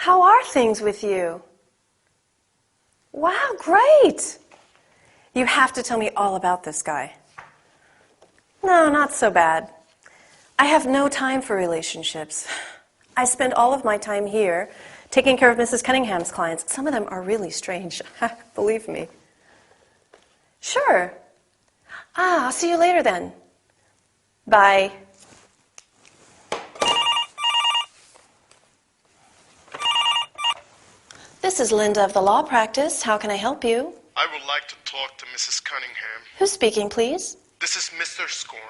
How are things with you? Wow, great! You have to tell me all about this guy. No, not so bad. I have no time for relationships. I spend all of my time here taking care of Mrs. Cunningham's clients. Some of them are really strange, believe me. Sure. I'll see you later then. Bye. This is Linda of the law practice. How can I help you? I would like to talk to Mrs. Cunningham. Who's speaking, please? This is Mr. Scorn.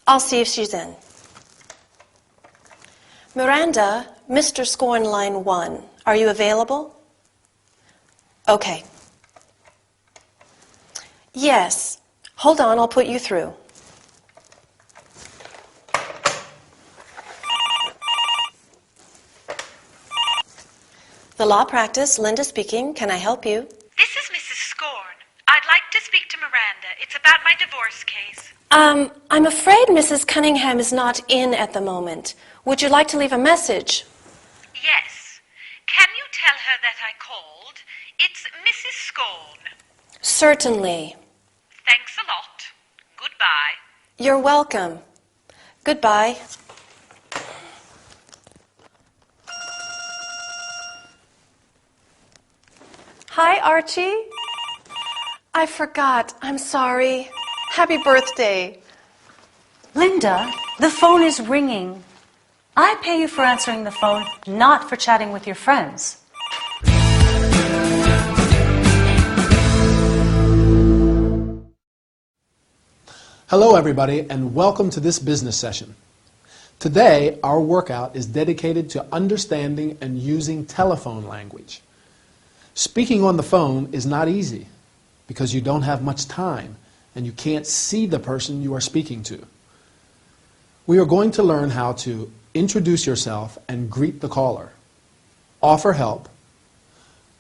I'll see if she's in. Miranda, Mr. Scorn, line 1. Are you available? Okay. Yes. Hold on, I'll put you through. The law practice, Linda speaking. Can I help you? This is Mrs. Scorn. I'd like to speak to Miranda. It's about my divorce case. I'm afraid Mrs. Cunningham is not in at the moment. Would you like to leave a message? Yes. Can you tell her that I called? It's Mrs. Scorn. Certainly. Thanks a lot. Goodbye. You're welcome. Goodbye. Hi, Archie. I forgot. I'm sorry. Happy birthday. Linda, the phone is ringing. I pay you for answering the phone, not for chatting with your friends. Hello everybody and welcome to this business session. Today our workout is dedicated to understanding and using telephone language. Speaking on the phone is not easy because you don't have much time and you can't see the person you are speaking to. We are going to learn how to introduce yourself and greet the caller, offer help,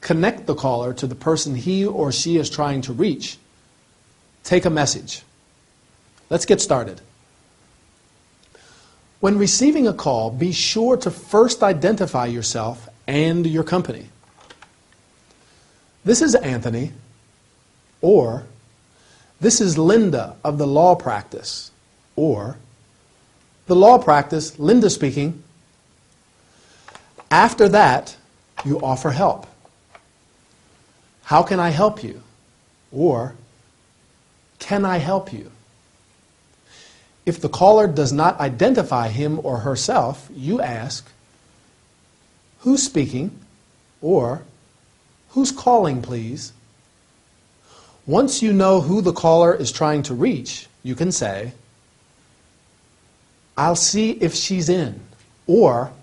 connect the caller to the person he or she is trying to reach, take a message. Let's get started. When receiving a call, be sure to first identify yourself and your company. This is Anthony, or this is Linda of the law practice, or the law practice, Linda speaking. After that, you offer help. How can I help you? Or can I help you? If the caller does not identify him or herself, you ask, who's speaking? Or who's calling, please? Once you know who the caller is trying to reach, you can say, I'll see if she's in, or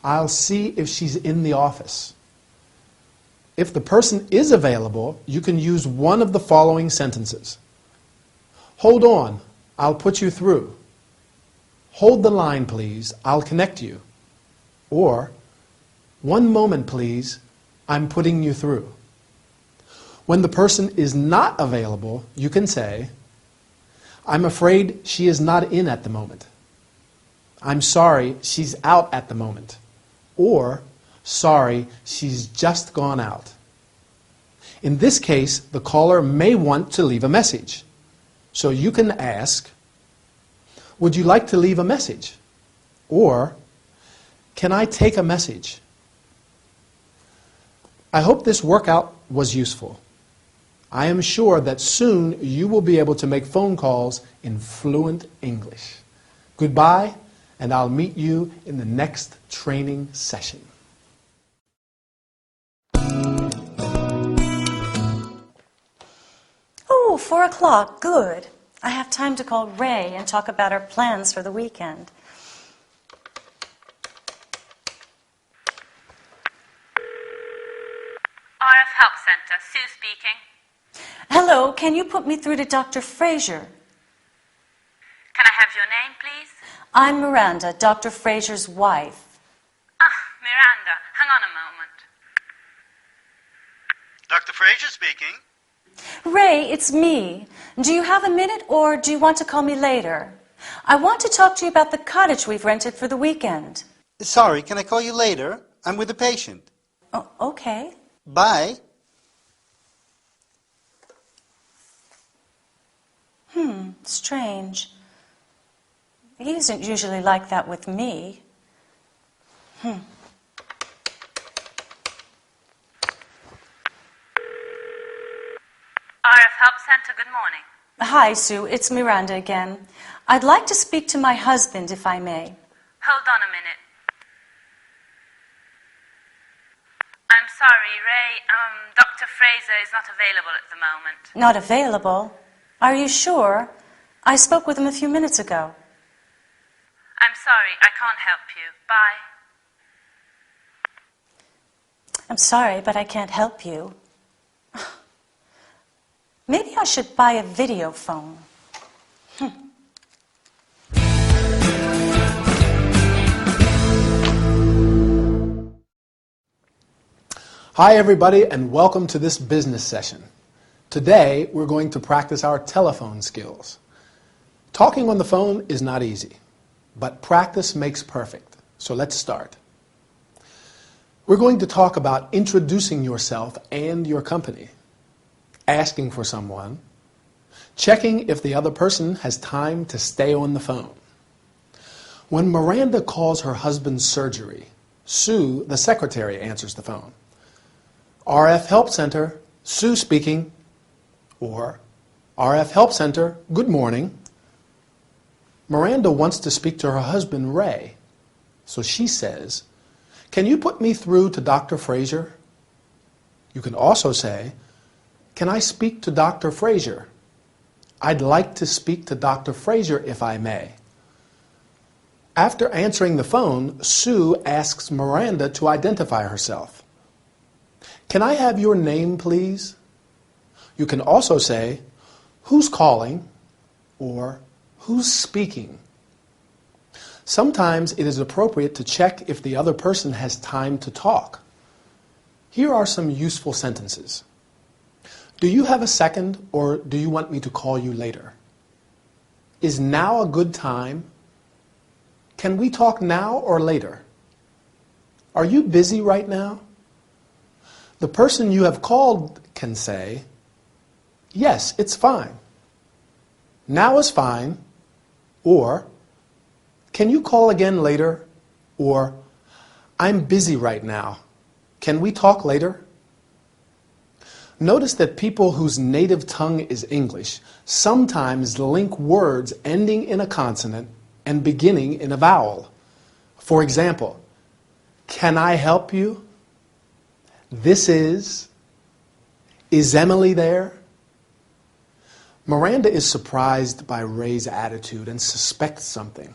I'll see if she's in the office. If the person is available, you can use one of the following sentences. Hold on, I'll put you through. Hold the line, please, I'll connect you. Or, one moment, please, I'm putting you through. When the person is not available, you can say, I'm afraid she is not in at the moment. I'm sorry, she's out at the moment. Or, sorry, she's just gone out. In this case, the caller may want to leave a message. So you can ask, would you like to leave a message? Or, can I take a message? I hope this workout was useful. I am sure that soon you will be able to make phone calls in fluent English. Goodbye, and I'll meet you in the next training session. Oh, 4 o'clock. Good. I have time to call Ray and talk about our plans for the weekend. RF Help Center, Sue speaking. Hello, can you put me through to Dr. Fraser? Can I have your name, please? I'm Miranda, Dr. Fraser's wife. Miranda, hang on a moment. Dr. Fraser speaking. Ray, it's me. Do you have a minute or do you want to call me later? I want to talk to you about the cottage we've rented for the weekend. Sorry, can I call you later? I'm with a patient. Oh, okay. Bye. Strange. He isn't usually like that with me. RF Help Center, good morning. Hi, Sue. It's Miranda again. I'd like to speak to my husband, if I may. Hold on a minute. I'm sorry, Ray. Dr. Fraser is not available at the moment. Not available? Are you sure? I spoke with him a few minutes ago. I'm sorry, I can't help you. Bye. I'm sorry, but I can't help you. Maybe I should buy a video phone. Hi, everybody, and welcome to this business session. Today, we're going to practice our telephone skills. Talking on the phone is not easy, but practice makes perfect. So let's start. We're going to talk about introducing yourself and your company, asking for someone, checking if the other person has time to stay on the phone. When Miranda calls her husband's surgery, Sue, the secretary, answers the phone. RF Help Center, Sue speaking, or RF Help Center, good morning. Miranda wants to speak to her husband, Ray, so she says, can you put me through to Dr. Fraser? You can also say, can I speak to Dr. Fraser? I'd like to speak to Dr. Fraser if I may. After answering the phone, Sue asks Miranda to identify herself. Can I have your name, please? You can also say, who's calling, or who's speaking. Sometimes it is appropriate to check if the other person has time to talk. Here are some useful sentences. Do you have a second, or do you want me to call you later? Is now a good time? Can we talk now or later? Are you busy right now? The person you have called can say, yes, it's fine. Now is fine. Or, can you call again later? Or, I'm busy right now. Can we talk later? Notice that people whose native tongue is English sometimes link words ending in a consonant and beginning in a vowel. For example, can I help you? This is Emily there? Miranda is surprised by Ray's attitude and suspects something.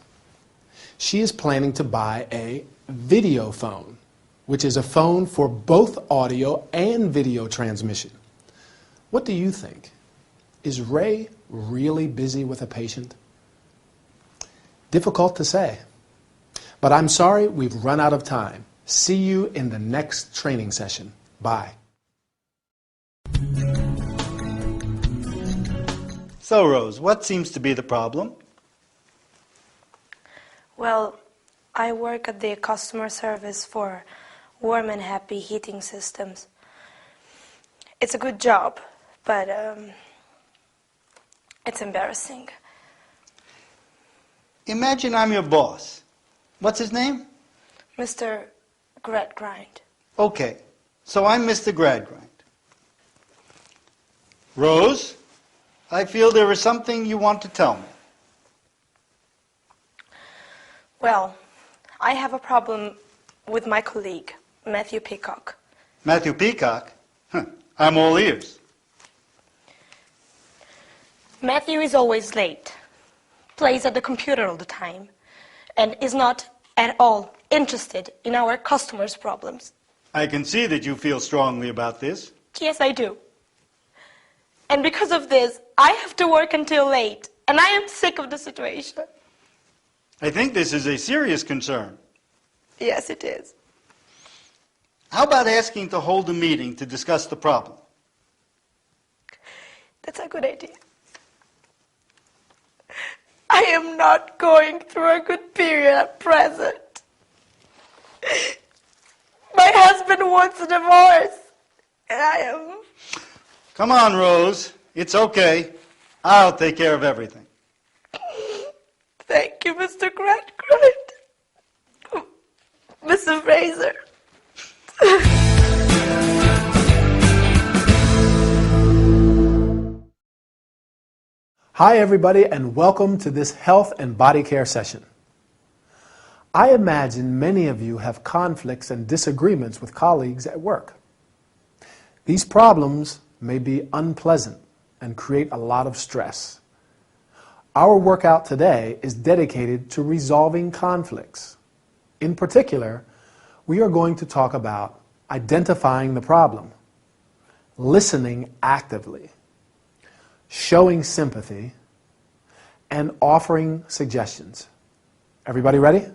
She is planning to buy a video phone, which is a phone for both audio and video transmission. What do you think? Is Ray really busy with a patient? Difficult to say. But I'm sorry, we've run out of time. See you in the next training session. Bye. So, Rose, what seems to be the problem? Well, I work at the customer service for Warm and Happy Heating Systems. It's a good job, but it's embarrassing. Imagine I'm your boss. What's his name? Mr. Gradgrind. Okay, so I'm Mr. Gradgrind. Rose, I feel there is something you want to tell me. Well, I have a problem with my colleague, Matthew Peacock. Matthew Peacock? I'm all ears. Matthew is always late, plays at the computer all the time, and is not at all interested in our customers' problems. I can see that you feel strongly about this. Yes, I do. And because of this, I have to work until late, and I am sick of the situation. I think this is a serious concern. Yes, it is. How about asking to hold a meeting to discuss the problem? That's a good idea. I am not going through a good period at present. My husband wants wants a divorce. And I am... Come on, Rose. It's okay. I'll take care of everything. Thank you, Mr. Gradgrind. Mr. Fraser. Hi, everybody, and welcome to this health and body care session. I imagine many of you have conflicts and disagreements with colleagues at work. These problems may be unpleasant and create a lot of stress. Our workout today is dedicated to resolving conflicts. In particular, we are going to talk about identifying the problem, listening actively, showing sympathy, and offering suggestions. Everybody ready?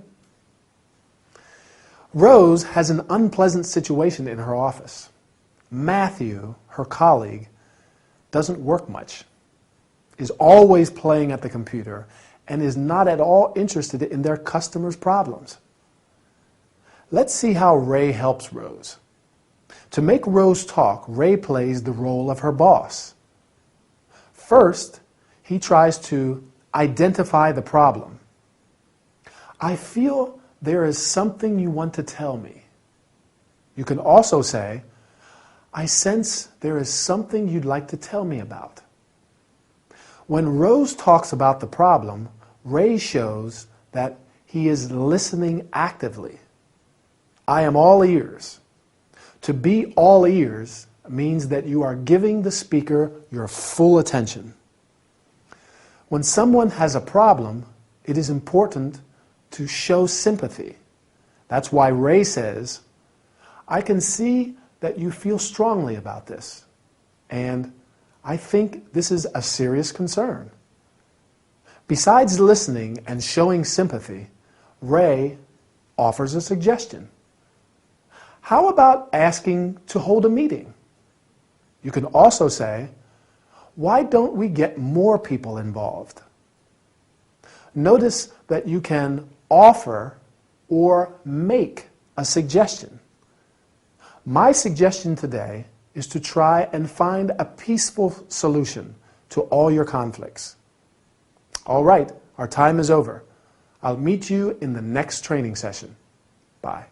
Rose has an unpleasant situation in her office. Matthew, her colleague, doesn't work much, is always playing at the computer, and is not at all interested in their customers' problems. Let's see how Ray helps Rose. To make Rose talk, Ray plays the role of her boss. First, he tries to identify the problem. I feel there is something you want to tell me. You can also say, I sense there is something you'd like to tell me about. When Rose talks about the problem, Ray shows that he is listening actively. I am all ears. To be all ears means that you are giving the speaker your full attention. When someone has a problem, it is important to show sympathy. That's why Ray says, I can see that you feel strongly about this, and I think this is a serious concern. Besides listening and showing sympathy, Ray offers a suggestion. How about asking to hold a meeting? You can also say, why don't we get more people involved? Notice that you can offer or make a suggestion. My suggestion today is to try and find a peaceful solution to all your conflicts. All right, our time is over. I'll meet you in the next training session. Bye.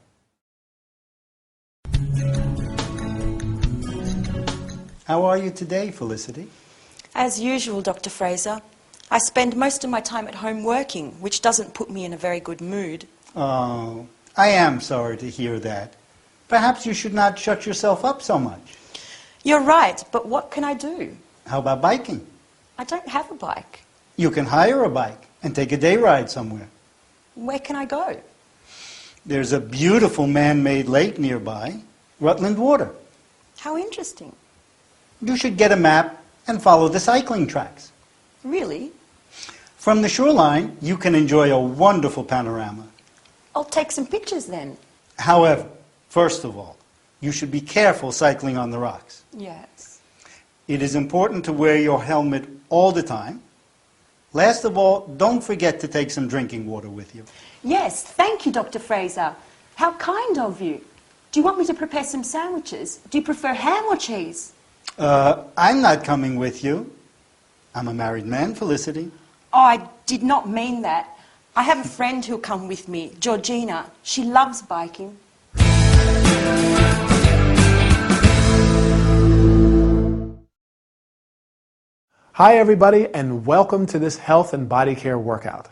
How are you today, Felicity? As usual, Dr. Fraser. I spend most of my time at home working, which doesn't put me in a very good mood. Oh, I am sorry to hear that. Perhaps you should not shut yourself up so much. You're right, but what can I do? How about biking? I don't have a bike. You can hire a bike and take a day ride somewhere. Where can I go? There's a beautiful man-made lake nearby, Rutland Water. How interesting. You should get a map and follow the cycling tracks. Really? From the shoreline, you can enjoy a wonderful panorama. I'll take some pictures then. However, first of all, you should be careful cycling on the rocks. Yes. It is important to wear your helmet all the time. Last of all, don't forget to take some drinking water with you. Yes, thank you, Dr. Fraser. How kind of you. Do you want me to prepare some sandwiches? Do you prefer ham or cheese? I'm not coming with you. I'm a married man, Felicity. Oh, I did not mean that. I have a friend who'll come with me, Georgina. She loves biking. Hi, everybody, and welcome to this health and body care workout.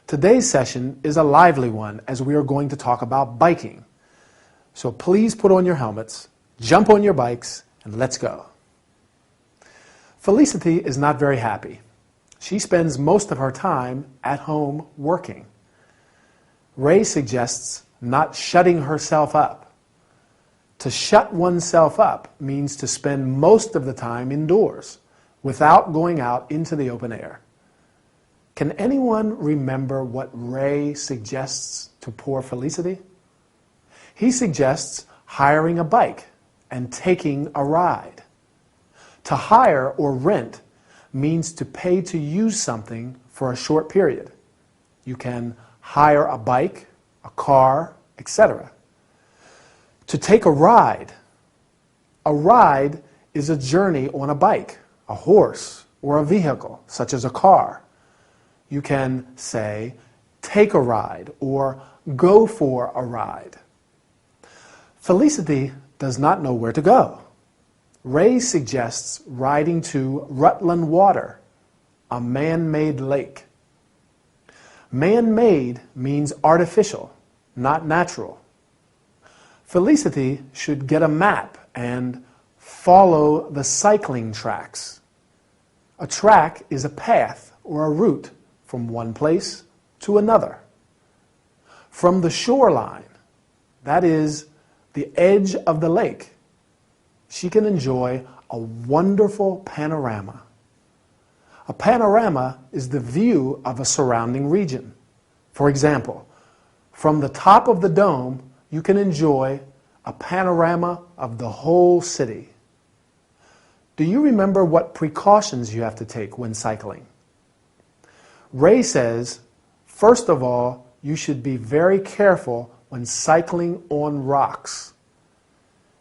Today's session is a lively one as we are going to talk about biking. So please put on your helmets, jump on your bikes, and let's go. Felicity is not very happy. She spends most of her time at home working. Ray suggests not shutting herself up. To shut oneself up means to spend most of the time indoors without going out into the open air. Can anyone remember what Ray suggests to poor Felicity? He suggests hiring a bike and taking a ride. To hire or rent means to pay to use something for a short period. You can hire a bike, a car, etc. To take a ride. A ride is a journey on a bike, a horse, or a vehicle, such as a car. You can say, take a ride, or go for a ride. Felicity does not know where to go. Ray suggests riding to Rutland Water, a man-made lake. Man-made means artificial, not natural. Felicity should get a map and follow the cycling tracks. A track is a path or a route from one place to another. From the shoreline, that is, the edge of the lake, she can enjoy a wonderful panorama. A panorama is the view of a surrounding region. For example, from the top of the dome, you can enjoy a panorama of the whole city. Do you remember what precautions you have to take when cycling? Ray says, first of all, you should be very careful when cycling on rocks.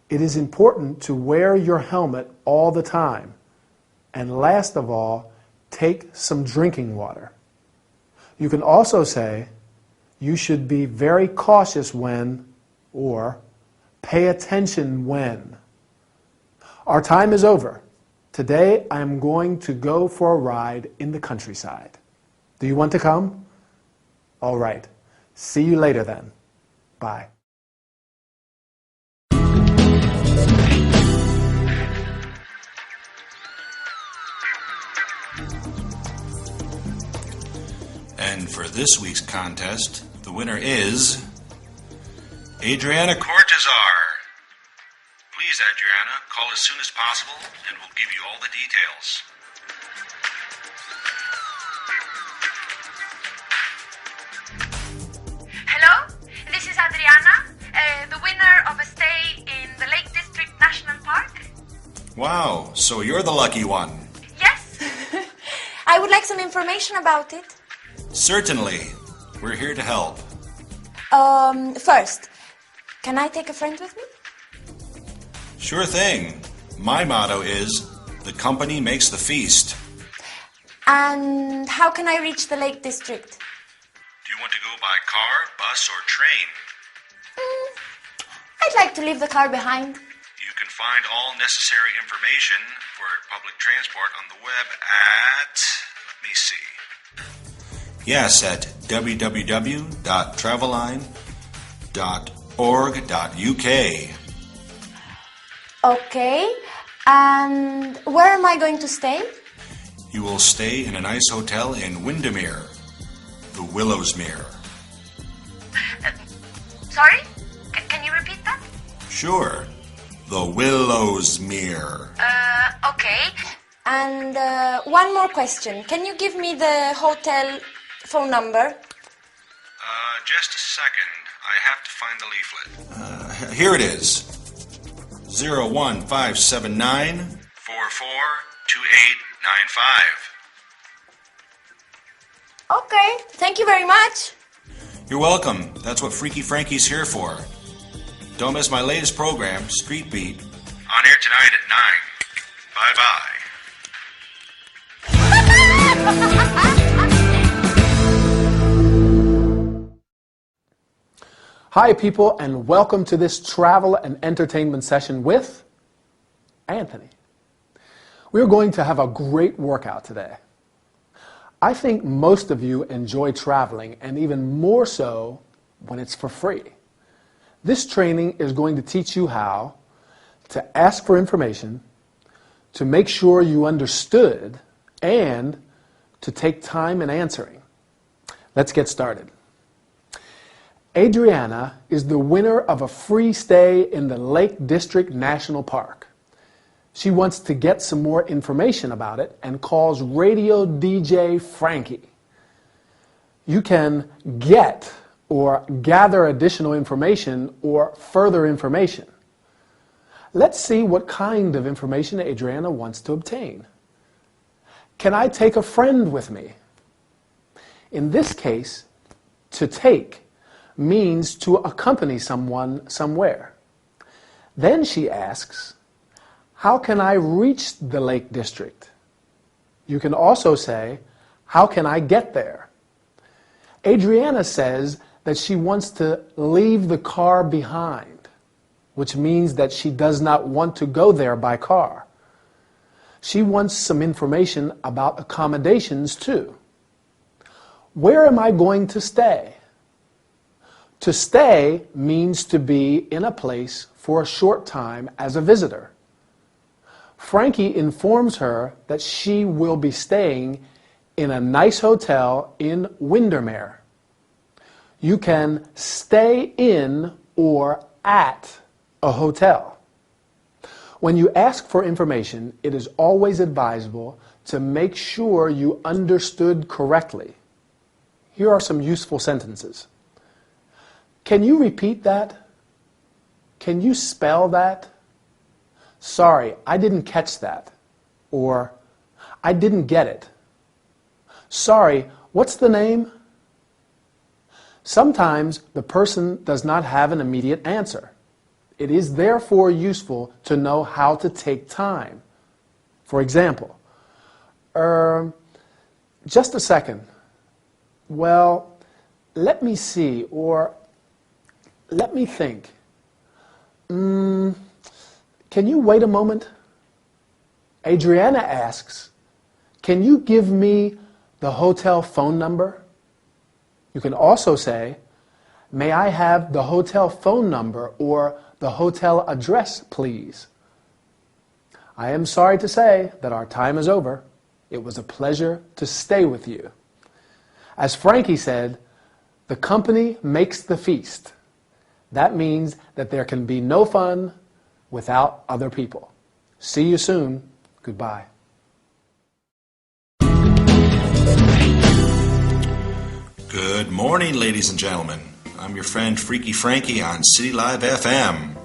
It is important to wear your helmet all the time. And last of all, take some drinking water. You can also say, you should be very cautious when, or pay attention when. Our time is over. Today I am going to go for a ride in the countryside. Do you want to come? All right. See you later then. Bye. And for this week's contest, the winner is Adriana Cortazar. Please, Adriana, call as soon as possible and we'll give you all the details. Hello, this is Adriana, the winner of a stay in the Lake District National Park. Wow, so you're the lucky one. Yes. I would like some information about it. Certainly. We're here to help. First, can I take a friend with me? Sure thing. My motto is, the company makes the feast. And how can I reach the Lake District? Do you want to go by car, bus, or train? I'd like to leave the car behind. You can find all necessary information for public transport on the web at, let me see. Yes, at www.traveline.org.uk. Okay, and where am I going to stay? You will stay in a nice hotel in Windermere, the Willowsmere. Sorry? Can you repeat that? Sure, the Willowsmere. Okay. And one more question. Can you give me the hotel phone number? Just a second. I have to find the leaflet. Here it is. 01579 442895. Okay, thank you very much. You're welcome. That's what Freaky Frankie's here for. Don't miss my latest program, Street Beat, on air tonight at 9. Bye-bye. Hi, people, and welcome to this travel and entertainment session with Anthony. We're going to have a great workout today. I think most of you enjoy traveling, and even more so when it's for free. This training is going to teach you how to ask for information, to make sure you understood, and to take time in answering. Let's get started. Adriana is the winner of a free stay in the Lake District National Park. She wants to get some more information about it and calls radio DJ Frankie. You can get or gather additional information or further information. Let's see what kind of information Adriana wants to obtain. Can I take a friend with me? In this case, to take means to accompany someone somewhere. Then she asks, how can I reach the Lake District? You can also say, how can I get there? Adriana says that she wants to leave the car behind, which means that she does not want to go there by car. She wants some information about accommodations too. Where am I going to stay? To stay means to be in a place for a short time as a visitor. Frankie informs her that she will be staying in a nice hotel in Windermere. You can stay in or at a hotel. When you ask for information, it is always advisable to make sure you understood correctly. Here are some useful sentences. Can you repeat that? Can you spell that? Sorry, I didn't catch that. Or, I didn't get it. Sorry, what's the name? Sometimes the person does not have an immediate answer. It is therefore useful to know how to take time. For example, just a second. Well, let me see, or let me think. Can you wait a moment? Adriana asks, can you give me the hotel phone number? You can also say, may I have the hotel phone number or the hotel address, please? I am sorry to say that our time is over. It was a pleasure to stay with you. As Frankie said, the company makes the feast. That means that there can be no fun without other people. See you soon. Goodbye. Good morning, ladies and gentlemen. I'm your friend Freaky Frankie on City Live FM.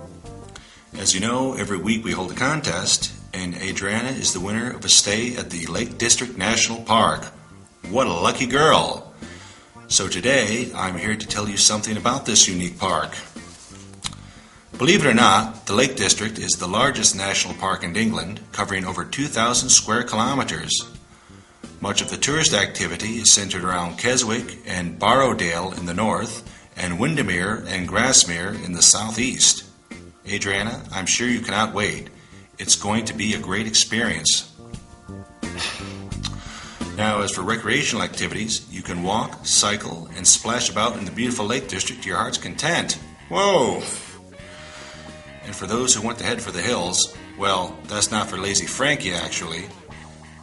As you know, every week we hold a contest, and Adriana is the winner of a stay at the Lake District National Park. What a lucky girl! So today, I'm here to tell you something about this unique park. Believe it or not, the Lake District is the largest national park in England, covering over 2,000 square kilometers. Much of the tourist activity is centered around Keswick and Borrowdale in the north, and Windermere and Grasmere in the southeast. Adriana, I'm sure you cannot wait. It's going to be a great experience. Now, as for recreational activities, you can walk, cycle, and splash about in the beautiful Lake District to your heart's content. Whoa! And for those who want to head for the hills, well, that's not for lazy Frankie, actually.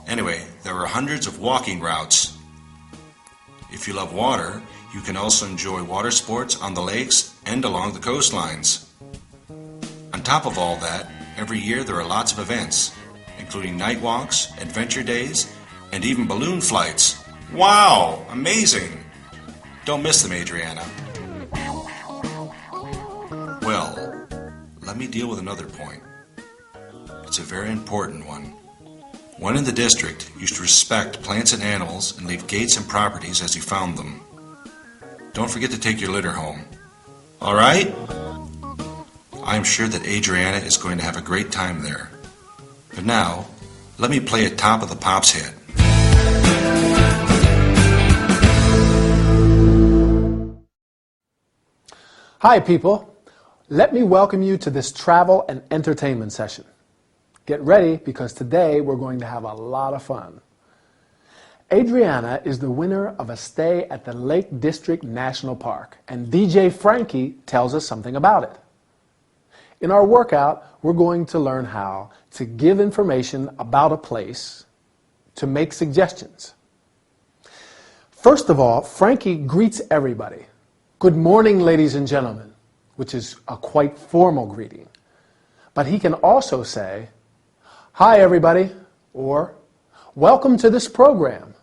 Anyway, there are hundreds of walking routes. If you love water, you can also enjoy water sports on the lakes and along the coastlines. On top of all that, every year there are lots of events, including night walks, adventure days, and even balloon flights. Wow! Amazing! Don't miss them, Adriana. Well, let me deal with another point. It's a very important one. One in the district used to respect plants and animals and leave gates and properties as you found them. Don't forget to take your litter home. All right? I am sure that Adriana is going to have a great time there. But now, let me play a Top of the Pops hit. Hi, people. Let me welcome you to this travel and entertainment session. Get ready, because today we're going to have a lot of fun. Adriana is the winner of a stay at the Lake District National Park, and DJ Frankie tells us something about it. In our workout, we're going to learn how to give information about a place, to make suggestions. First of all, Frankie greets everybody. Good morning, ladies and gentlemen, which is a quite formal greeting. But he can also say, hi, everybody, or welcome to this program.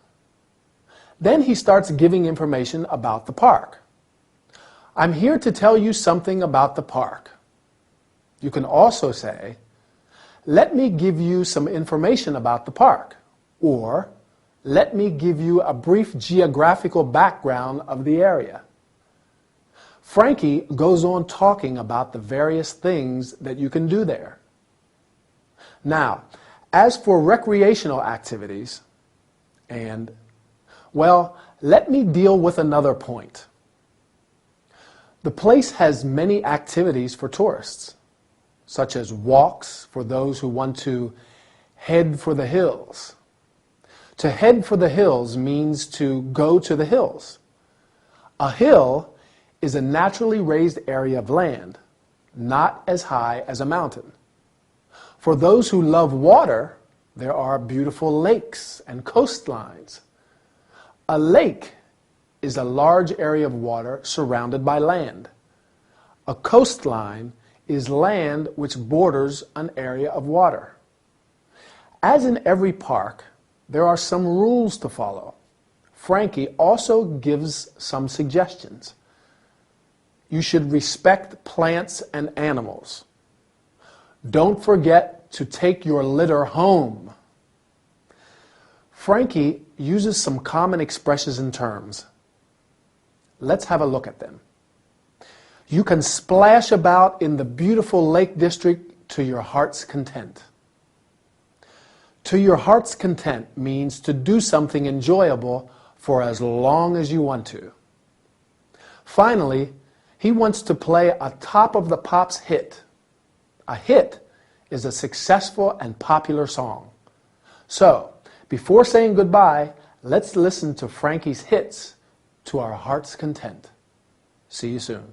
Then he starts giving information about the park. I'm here to tell you something about the park. You can also say, let me give you some information about the park, or let me give you a brief geographical background of the area. Frankie goes on talking about the various things that you can do there. Now, as for recreational activities, well, let me deal with another point. The place has many activities for tourists, such as walks for those who want to head for the hills. To head for the hills means to go to the hills. A hill is a naturally raised area of land, not as high as a mountain. For those who love water, there are beautiful lakes and coastlines. A lake is a large area of water surrounded by land. A coastline is land which borders an area of water. As in every park, there are some rules to follow. Frankie also gives some suggestions. You should respect plants and animals. Don't forget to take your litter home. Frankie uses some common expressions and terms. Let's have a look at them. You can splash about in the beautiful Lake District to your heart's content. To your heart's content means to do something enjoyable for as long as you want to. Finally, he wants to play a Top of the Pops hit. A hit is a successful and popular song. So, before saying goodbye, let's listen to Frankie's hits to our heart's content. See you soon.